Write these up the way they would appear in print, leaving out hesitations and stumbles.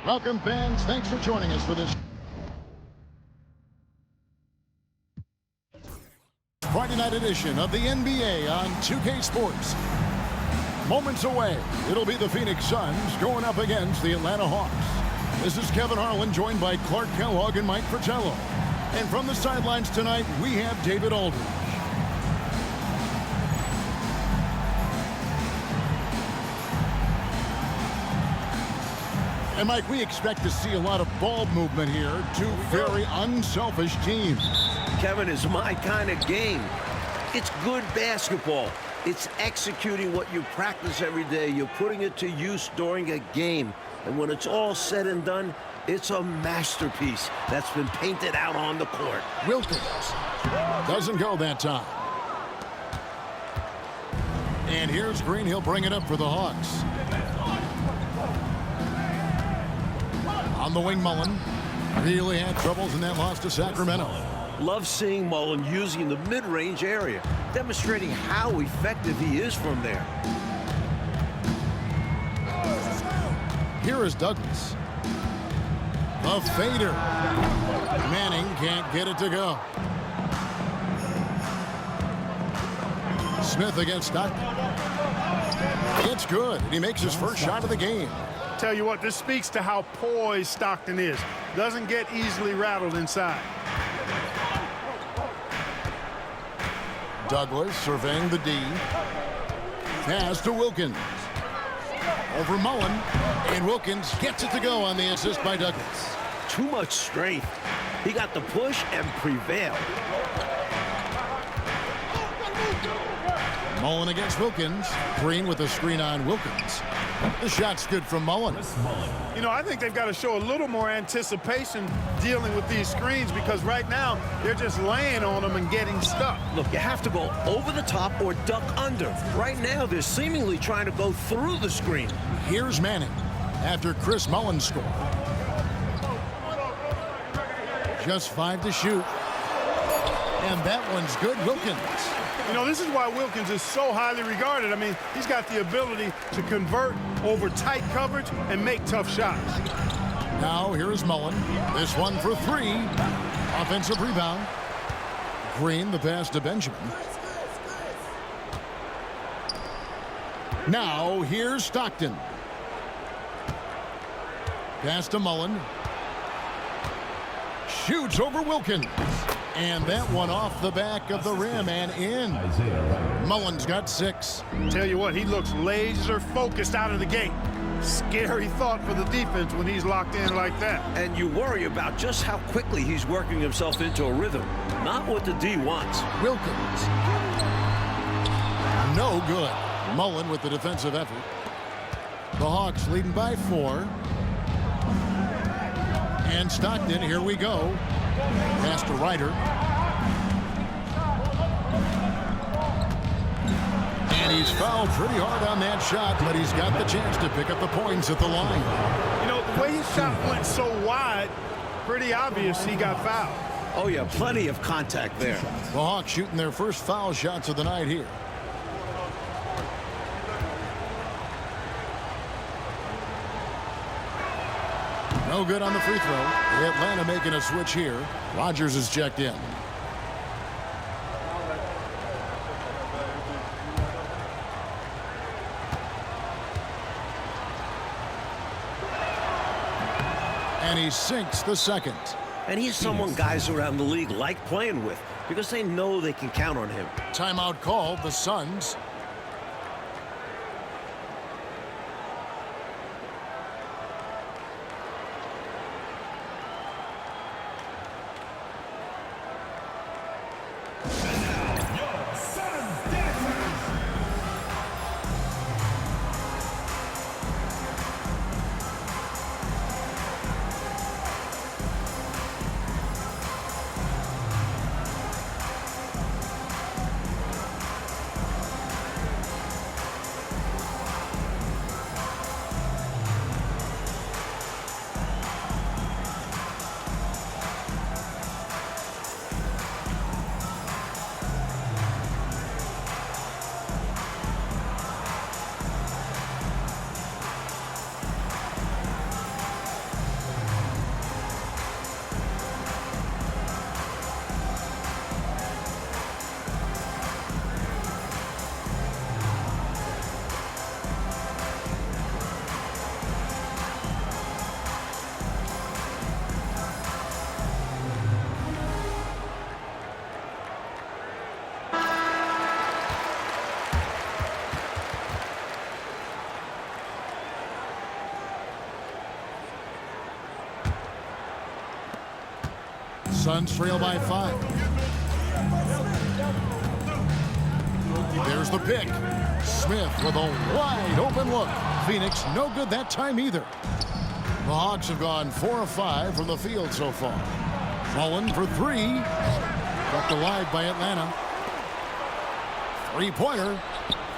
Welcome, fans. Thanks for joining us for this Friday night edition of the NBA on 2K Sports. Moments away, it'll be the Phoenix Suns going up against the Atlanta Hawks. This is Kevin Harlan, joined by Clark Kellogg and Mike Fratello. And from the sidelines tonight, we have David Aldridge. And Mike, we expect to see a lot of ball movement here. Two very unselfish teams. Kevin, is my kind of game. It's good basketball. It's executing what you practice every day. You're putting it to use during a game. And when it's all said and done, it's a masterpiece that's been painted out on the court. Wilkins doesn't go that time. And here's Green. He'll bring it up for the Hawks. On the wing, Mullen really had troubles in that loss to Sacramento. Love seeing Mullen using the mid-range area, demonstrating how effective he is from there. Here is Douglas. The fader. Manning can't get it to go. Smith against Stockton. It's good, and he makes his first shot of the game. Tell you what, this speaks to how poised Stockton is. Doesn't get easily rattled inside. Douglas surveying the D. Pass to Wilkins. Over Mullen. And Wilkins gets it to go on the assist by Douglas. Too much strength. He got the push and prevailed. Mullen against Wilkins. Green with a screen on Wilkins. The shot's good from Mullen. You know, I think they've got to show a little more anticipation dealing with these screens, because right now they're just laying on them and getting stuck. Look, you have to go over the top or duck under. Right now, they're seemingly trying to go through the screen. Here's Manning after Chris Mullen scored. Just 5 to shoot. And that one's good. Wilkins. You know, this is why Wilkins is so highly regarded. I mean, he's got the ability to convert over tight coverage and make tough shots. Now here's Mullen. This one for 3. Offensive rebound. Green, the pass to Benjamin. Now here's Stockton. Pass to Mullen. Shoots over Wilkins. And that one off the back of the rim and in. Mullen's got 6. Tell you what, he looks laser focused out of the gate. Scary thought for the defense when he's locked in like that. And you worry about just how quickly he's working himself into a rhythm. Not what the D wants. Wilkins. No good. Mullen with the defensive effort. The Hawks leading by 4. And Stockton, here we go. Pass to Ryder. And he's fouled pretty hard on that shot, but he's got the chance to pick up the points at the line. You know, the way his shot went so wide, pretty obvious he got fouled. Oh, yeah, plenty of contact there. The Hawks shooting their first foul shots of the night here. No good on the free throw. Atlanta making a switch here. Rodgers is checked in. And he sinks the second. And he's someone guys around the league like playing with, because they know they can count on him. Timeout called, the Suns. Suns trail by 5. There's the pick. Smith with a wide open look. Phoenix no good that time either. The Hawks have gone 4 of 5 from the field so far. Mullen for 3. Kept alive by Atlanta. Three-pointer.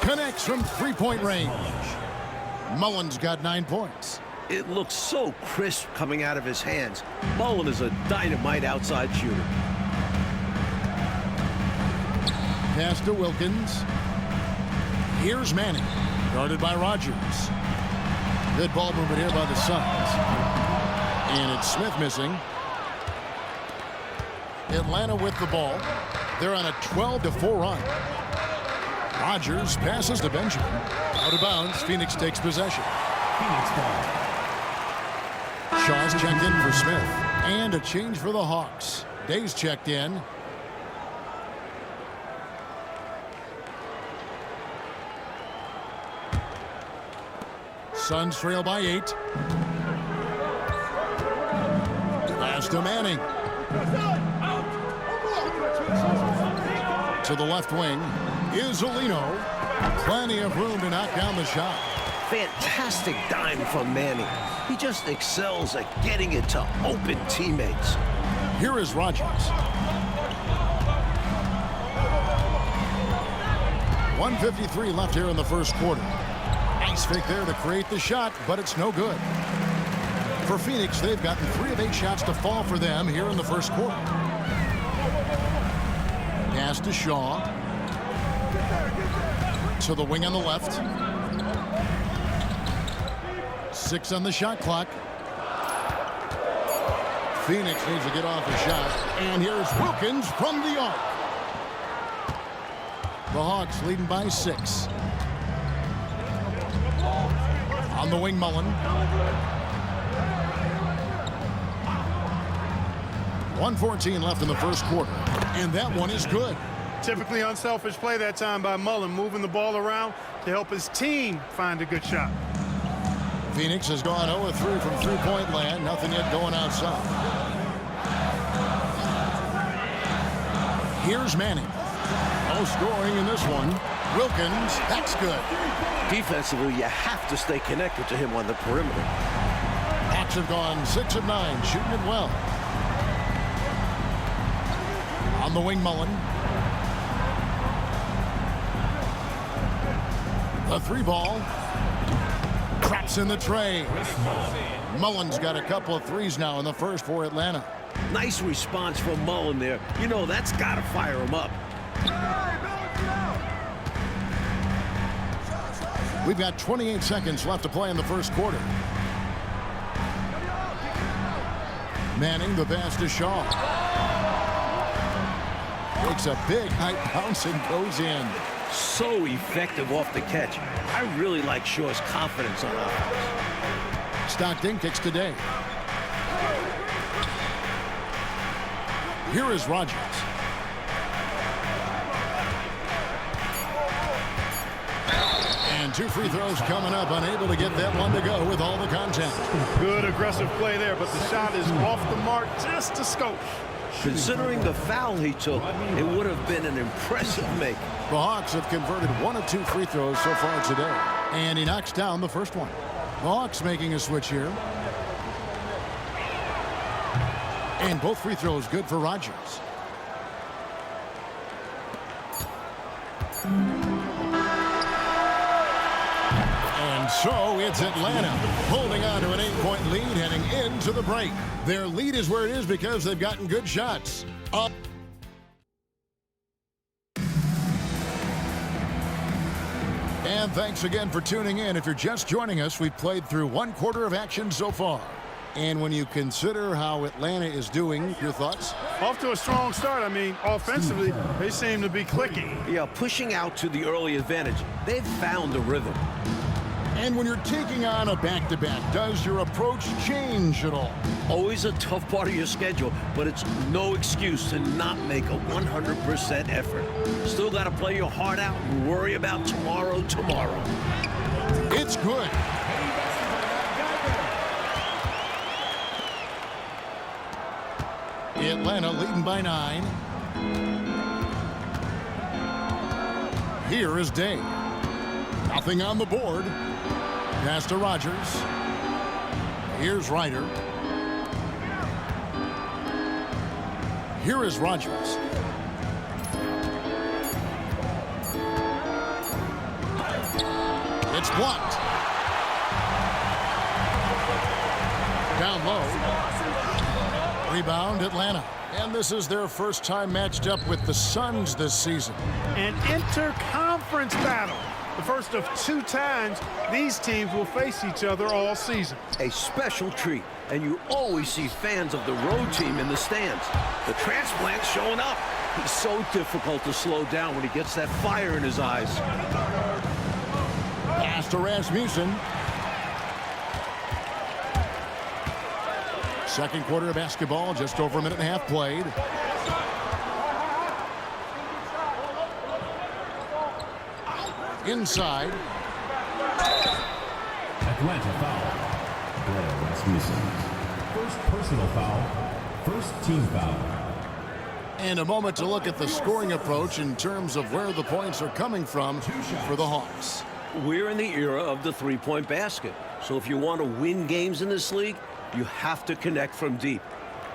Connects from three-point range. Mullen's got 9 points. It looks so crisp coming out of his hands. Mullen is a dynamite outside shooter. Pass to Wilkins. Here's Manning. Guarded by Rogers. Good ball movement here by the Suns. And it's Smith missing. Atlanta with the ball. They're on a 12-4 run. Rogers passes to Benjamin. Out of bounds. Phoenix takes possession. Shaw's checked in for Smith. And a change for the Hawks. Day's checked in. Suns trail by 8. Pass to Manning. To the left wing is Alino. Plenty of room to knock down the shot. Fantastic dime from Manning. He just excels at getting it to open teammates. Here is Rogers. 1:53 left here in the first quarter. Nice fake there to create the shot, but it's no good. For Phoenix, they've gotten 3 of 8 shots to fall for them here in the first quarter. Pass to Shaw. To the wing on the left. 6 on the shot clock. Phoenix needs to get off a shot. And here's Wilkins from the arc. The Hawks leading by 6. On the wing, Mullen. 1:14 left in the first quarter. And that one is good. Typically unselfish play that time by Mullen, moving the ball around to help his team find a good shot. Phoenix has gone 0-3 from three-point land. Nothing yet going outside. Here's Manning. No scoring in this one. Wilkins, that's good. Defensively, you have to stay connected to him on the perimeter. Hawks have gone 6 of 9, shooting it well. On the wing, Mullen. The 3 ball. Traps in the tray. Mullen's got a couple of threes now in the first for Atlanta. Nice response from Mullen there. You know, that's got to fire him up. We've got 28 seconds left to play in the first quarter. Manning, the pass to Shaw. Takes a big high bounce and goes in. So effective off the catch. I really like Shaw's confidence on offense. Stockton kicks today. Here is Rogers. And 2 free throws coming up, unable to get that one to go with all the contact. Good aggressive play there, but the shot is off the mark just a skosh. Considering the foul he took, it would have been an impressive make. The Hawks have converted 1 of 2 free throws so far today. And he knocks down the first one. The Hawks making a switch here. And both free throws good for Rogers. And so it's Atlanta holding on to an 8-point lead heading into the break. Their lead is where it is because they've gotten good shots. Up. And thanks again for tuning in. If you're just joining us, we've played through 1 quarter of action so far. And when you consider how Atlanta is doing, your thoughts? Off to a strong start. I mean, offensively, they seem to be clicking. Yeah, pushing out to the early advantage. They've found a rhythm. And when you're taking on a back-to-back, does your approach change at all? Always a tough part of your schedule, but it's no excuse to not make a 100% effort. Still got to play your heart out and worry about tomorrow. It's good. Atlanta leading by 9. Here is Day. Nothing on the board. Pass to Rogers. Here's Ryder. Here is Rogers. It's blocked. Down low. Rebound Atlanta. And this is their first time matched up with the Suns this season. An interconference battle. The first of 2 times these teams will face each other all season. A special treat, and you always see fans of the road team in the stands. The transplant's showing up. He's so difficult to slow down when he gets that fire in his eyes. Pass to Rasmussen. Second quarter of basketball, just over a minute and a half played. Inside. Atlanta foul. Blair Rasmussen. First personal foul. First team foul. And a moment to look at the scoring approach in terms of where the points are coming from for the Hawks. We're in the era of the three-point basket. So if you want to win games in this league, you have to connect from deep.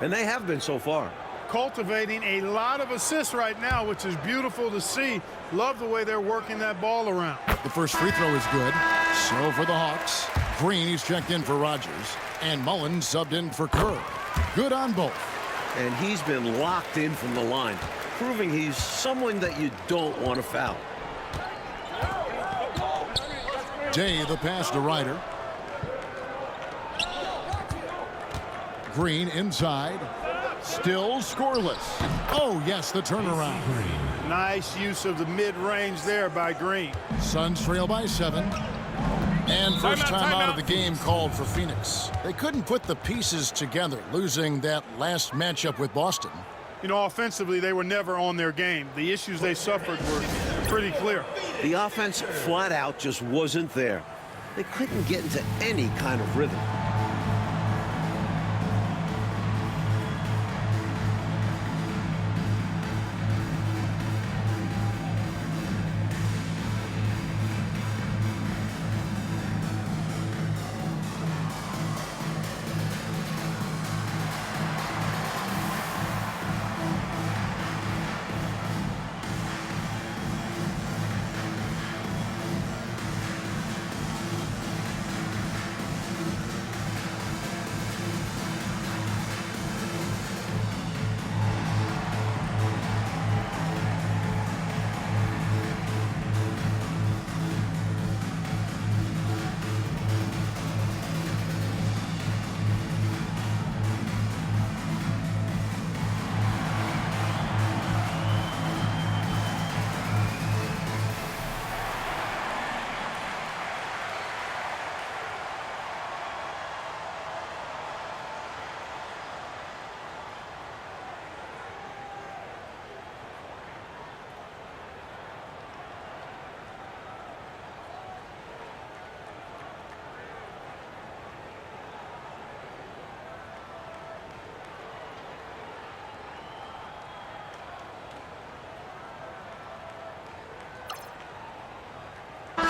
And they have been so far. Cultivating a lot of assists right now, which is beautiful to see. Love the way they're working that ball around. The first free throw is good. So for the Hawks, Green, he's checked in for Rogers. And Mullen subbed in for Kerr. Good on both. And he's been locked in from the line, proving he's someone that you don't want to foul. Day, the pass to Ryder. Green inside. Still scoreless. Oh, yes, the turnaround. Nice use of the mid-range there by Green. Suns trail by 7. And first time out of the game called for Phoenix. They couldn't put the pieces together, losing that last matchup with Boston. You know, offensively, they were never on their game. The issues they suffered were pretty clear. The offense flat out just wasn't there. They couldn't get into any kind of rhythm.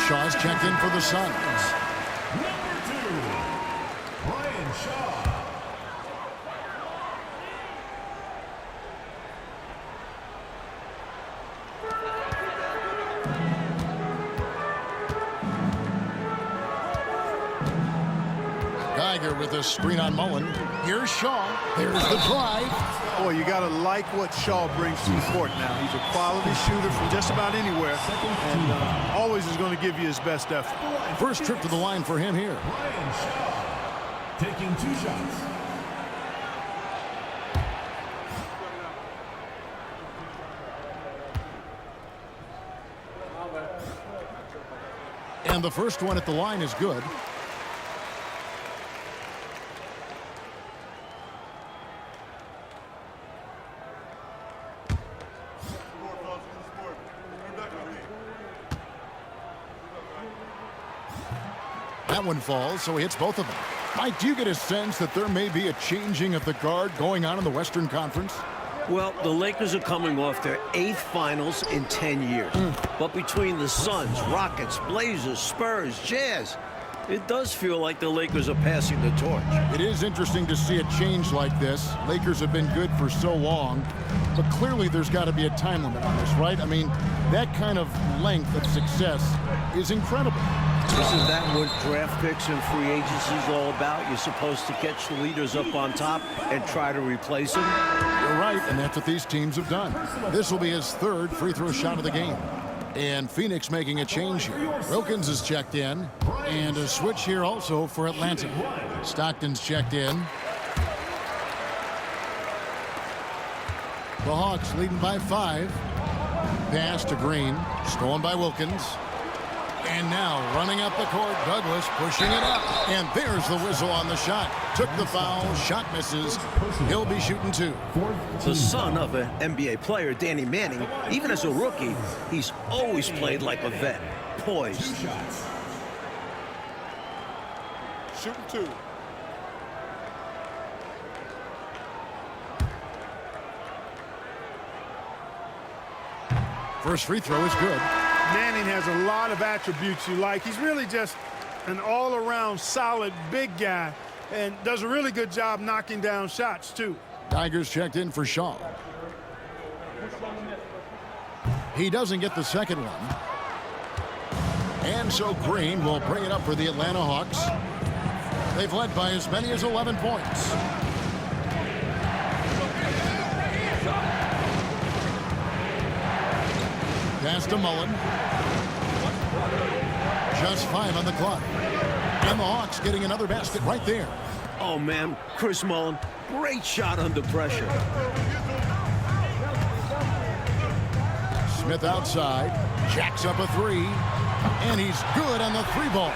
Shaw's checked in for the Suns. Number 2, Brian Shaw. Geiger with a screen on Mullen. Here's Shaw. There's the drive. Boy, you got to like what Shaw brings to the court now. He's a quality shooter from just about anywhere, and always is going to give you his best effort. First trip to the line for him here. Brian Shaw taking 2 shots. And the first one at the line is good. That one falls, so he hits both of them. Mike, do you get a sense that there may be a changing of the guard going on in the Western Conference? Well, the Lakers are coming off their 8th finals in 10 years. But between the Suns, Rockets, Blazers, Spurs, Jazz, it does feel like the Lakers are passing the torch. It is interesting to see a change like this. Lakers have been good for so long, but clearly there's got to be a time limit on this, right? I mean, that kind of length of success is incredible. Isn't that what draft picks and free agency is all about? You're supposed to catch the leaders up on top and try to replace them? You're right, and that's what these teams have done. This will be his 3rd free throw shot of the game. And Phoenix making a change here. Wilkins is checked in, and a switch here also for Atlanta. Stockton's checked in. The Hawks leading by 5. Pass to Green, stolen by Wilkins. And now running up the court, Douglas pushing it up. And there's the whistle on the shot. Took the foul, shot misses. He'll be shooting 2. The son of an NBA player, Danny Manning, even as a rookie, he's always played like a vet, poised. Shooting 2. First free throw is good. Manning has a lot of attributes you like. He's really just an all-around solid big guy and does a really good job knocking down shots, too. Tigers checked in for Shaw. He doesn't get the second one. And so Green will bring it up for the Atlanta Hawks. They've led by as many as 11 points. Pass to Mullen. Just 5 on the clock. And the Hawks getting another basket right there. Oh, man, Chris Mullin, great shot under pressure. Smith outside, jacks up a 3, and he's good on the 3-ball.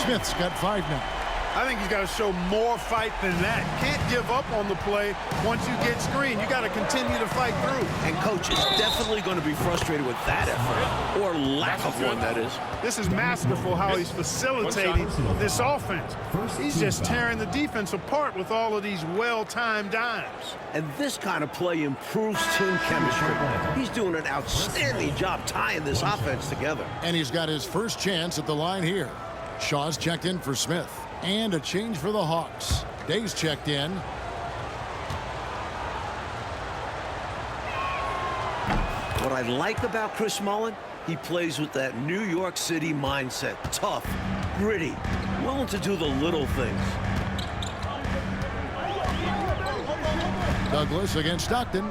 Smith's got 5 now. I think he's got to show more fight than that. Can't give up on the play once you get screened. You got to continue to fight through. And coach is definitely going to be frustrated with that effort, or lack of one, that is. This is masterful how he's facilitating this offense. He's just tearing the defense apart with all of these well-timed dimes. And this kind of play improves team chemistry. He's doing an outstanding job tying this offense together. And he's got his first chance at the line here. Shaw's checked in for Smith. And a change for the Hawks. Day's checked in. What I like about Chris Mullin, he plays with that New York City mindset. Tough, gritty, willing to do the little things. Douglas against Stockton.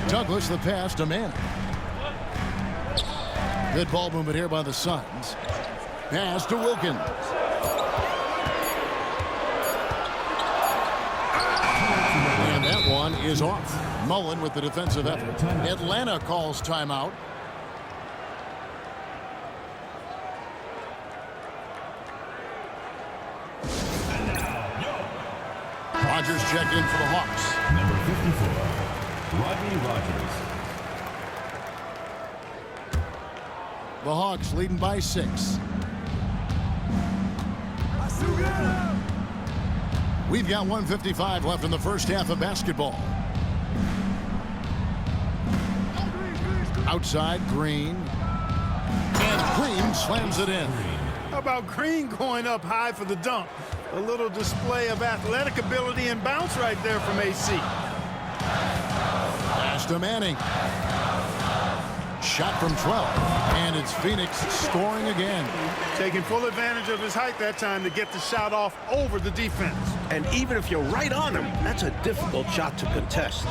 Douglas the pass to Manning. Good ball movement here by the Suns. Pass to Wilkins. And that one is off. Mullen with the defensive effort. Atlanta calls timeout. Rogers checked in for the Hawks. Number 54, Rodney Rogers. The Hawks leading by 6. We've got 1:55 left in the first half of basketball. Outside, Green. And Green slams it in. How about Green going up high for the dunk? A little display of athletic ability and bounce right there from AC. Pass to Manning. Shot from 12. And it's Phoenix scoring again. Taking full advantage of his height that time to get the shot off over the defense. And even if you're right on him, that's a difficult shot to contest.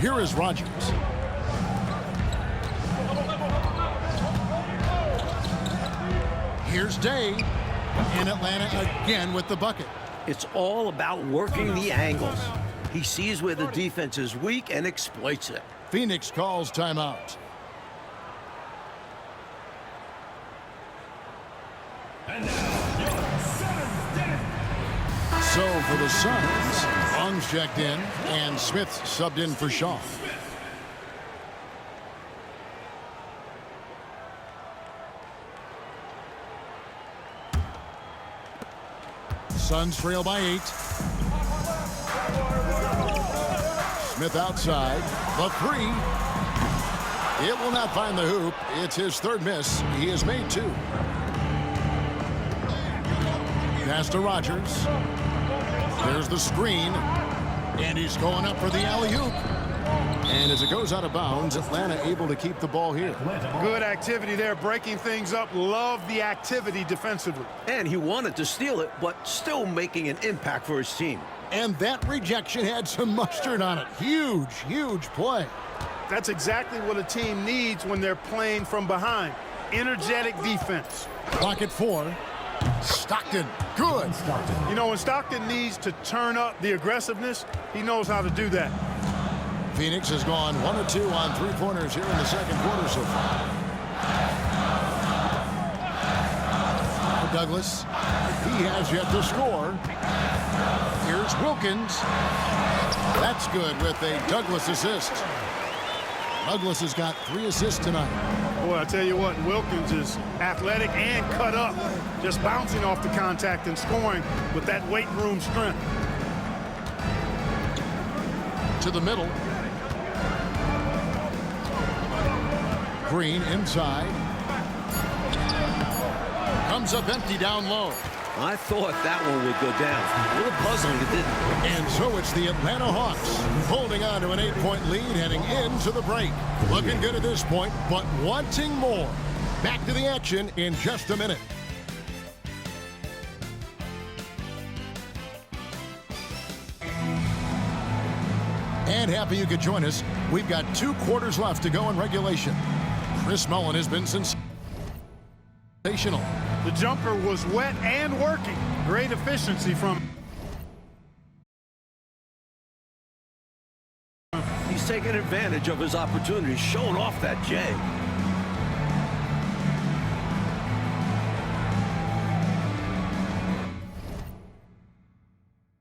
Here is Rogers. Here's Day. And Atlanta again with the bucket. It's all about working the angles. He sees where the defense is weak and exploits it. Phoenix calls timeout. So for the Suns, Long's checked in and Smith subbed in for Shaw. Suns trail by 8. Smith outside. The 3. It will not find the hoop. It's his third miss. He has made 2. Pass to Rogers. There's the screen. And he's going up for the alley-oop. And as it goes out of bounds, Atlanta able to keep the ball here. Good activity there, breaking things up. Love the activity defensively. And he wanted to steal it, but still making an impact for his team. And that rejection had some mustard on it. Huge, huge play. That's exactly what a team needs when they're playing from behind. Energetic defense. Clock at 4. Stockton, good. You know, when Stockton needs to turn up the aggressiveness, he knows how to do that. Phoenix has gone 1 of 2 on 3-pointers here in the second quarter so far. Douglas, he has yet to score. Here's Wilkins. That's good with a Douglas assist. Douglas has got 3 assists tonight. Boy, I tell you what, Wilkins is athletic and cut up, just bouncing off the contact and scoring with that weight room strength. To the middle. Green inside. Comes up empty down low. I thought that one would go down. A little puzzling, it didn't. And so it's the Atlanta Hawks holding on to an 8-point lead heading into the break. Looking good at this point, but wanting more. Back to the action in just a minute. And happy you could join us. We've got 2 quarters left to go in regulation. Chris Mullin has been sensational. The jumper was wet and working. Great efficiency from him. He's taking advantage of his opportunity, showing off that J.